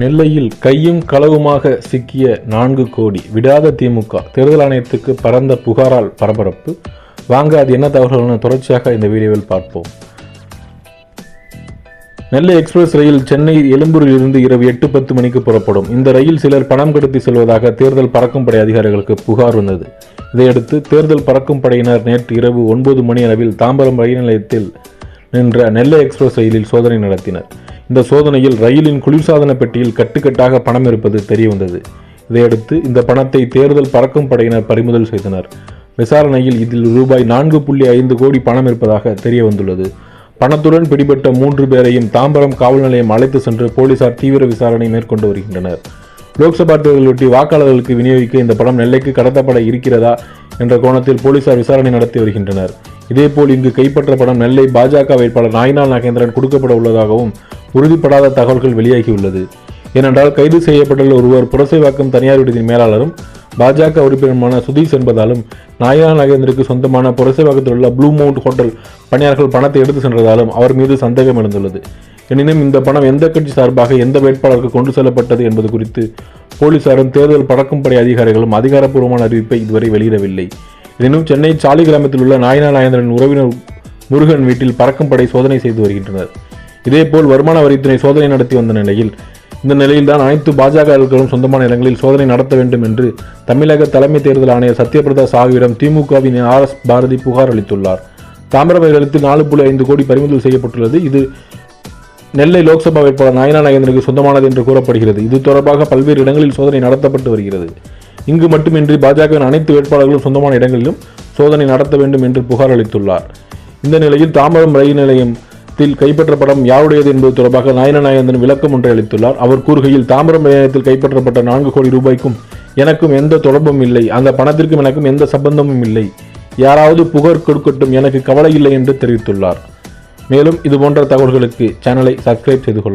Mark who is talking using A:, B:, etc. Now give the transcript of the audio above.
A: நெல்லையில் கையும் களவுமாக சிக்கிய 4 கோடி விடாத திமுக. தேர்தல் ஆணையத்துக்கு பரந்த புகாரால் பரபரப்பு. வாங்க அது என்ன தகவல்கள்னு தொடர்ச்சியாக இந்த வீடியோவில் பார்ப்போம். நெல்லை எக்ஸ்பிரஸ் ரயில் சென்னை எழும்பூரில் இருந்து இரவு 8:10 மணிக்கு புறப்படும். இந்த ரயில் சிலர் பணம் கடத்தி செல்வதாக தேர்தல் பறக்கும் படை அதிகாரிகளுக்கு புகார் வந்தது. இதையடுத்து தேர்தல் பறக்கும் படையினர் நேற்று இரவு 9 மணி அளவில் தாம்பரம் ரயில் நிலையத்தில் நின்ற நெல்லை எக்ஸ்பிரஸ் ரயிலில் சோதனை நடத்தினர். இந்த சோதனையில் ரயிலின் குளிர்சாதன பெட்டியில் கட்டுக்கட்டாக பணம் இருப்பது தெரிய வந்தது. இதையடுத்து இந்த பணத்தை தேர்தல் பறக்கும் படையினர் பறிமுதல் செய்தனர். விசாரணையில் இதில் ரூபாய் 4.5 கோடி பணம் இருப்பதாக தெரிய வந்துள்ளது. பணத்துடன் பிடிபட்ட 3 பேரையும் தாம்பரம் காவல் நிலையம் அழைத்து சென்று போலீசார் தீவிர விசாரணை மேற்கொண்டு வருகின்றனர். லோக்சபா தேர்தலையொட்டி வாக்காளர்களுக்கு விநியோகிக்க இந்த பணம் நெல்லைக்கு கடத்தப்பட இருக்கிறதா என்ற கோணத்தில் போலீசார் விசாரணை நடத்தி வருகின்றனர். இதேபோல் இங்கு கைப்பற்ற பணம் நெல்லை பாஜக வேட்பாளர் நாயினாள் நாகேந்திரன் கொடுக்கப்பட உள்ளதாகவும் உறுதிப்படாத தகவல்கள் வெளியாகியுள்ளது. ஏனென்றால் கைது செய்யப்பட்டுள்ள ஒருவர் புரசைவாக்கம் தனியார் விடுதியின் மேலாளரும் பாஜக உறுப்பினருமான சுதீஷ் என்பதாலும் நாயினாள் நாகேந்திரனுக்கு சொந்தமான புரசைவாக்கத்தில் உள்ள ப்ளூ மவுண்ட் ஹோட்டல் பணியாளர்கள் பணத்தை எடுத்து சென்றதாலும் அவர் மீது சந்தேகம் எழுந்துள்ளது. எனினும் இந்த பணம் எந்த கட்சி சார்பாக எந்த வேட்பாளருக்கு கொண்டு செல்லப்பட்டது என்பது குறித்து போலீசாரும் தேர்தல் பறக்கும் படை அதிகாரிகளும் அதிகாரப்பூர்வமான அறிவிப்பை இதுவரை வெளியிடவில்லை. எனினும் சென்னை சாலி கிராமத்தில் உள்ள நாயினாள் நாகேந்திரன் உறவினர் முருகன் வீட்டில் பறக்கும் படை சோதனை செய்து வருகின்றனர். இதேபோல் வருமான வரித்துறை சோதனை நடத்தி வந்த நிலையில் இந்த நிலையில்தான் அனைத்து பாஜகர்களும் சொந்தமான இடங்களில் சோதனை நடத்த வேண்டும் என்று தமிழக தலைமை தேர்தல் ஆணையர் சத்யபிரதா சாகுவிடம் திமுகவின் RS பாரதி புகார் அளித்துள்ளார். தாம்பரம் ரயிலில் 4.5 கோடி பறிமுதல் செய்யப்பட்டுள்ளது. இது நெல்லை லோக்சபா வேட்பாளர் நாயினாள் நாகேந்திரனுக்கு சொந்தமானது என்று கூறப்படுகிறது. இது தொடர்பாக பல்வேறு இடங்களில் சோதனை நடத்தப்பட்டு வருகிறது. இங்கு மட்டுமின்றி பாஜகவின் அனைத்து வேட்பாளர்களும் சொந்தமான இடங்களிலும் சோதனை நடத்த வேண்டும் என்று புகார் அளித்துள்ளார். இந்த நிலையில் தாம்பரம் ரயில் நிலையத்தில் கைப்பற்ற படம் யாருடையது என்பது தொடர்பாக நாயினாள் நாகேந்திரன் விளக்கம் ஒன்றை அளித்துள்ளார். அவர் கூறுகையில், தாம்பரம் நிலையத்தில் கைப்பற்றப்பட்ட 4 கோடி ரூபாய்க்கும் எனக்கும் எந்த தொடர்பும் இல்லை. அந்த பணத்திற்கும் எனக்கும் எந்த சம்பந்தமும் இல்லை. யாராவது புகார் கொடுக்கட்டும், எனக்கு கவலை இல்லை என்று தெரிவித்துள்ளார். மேலும் இதுபோன்ற தகவல்களுக்கு சேனலை சப்ஸ்கிரைப் செய்து கொள்ளவும்.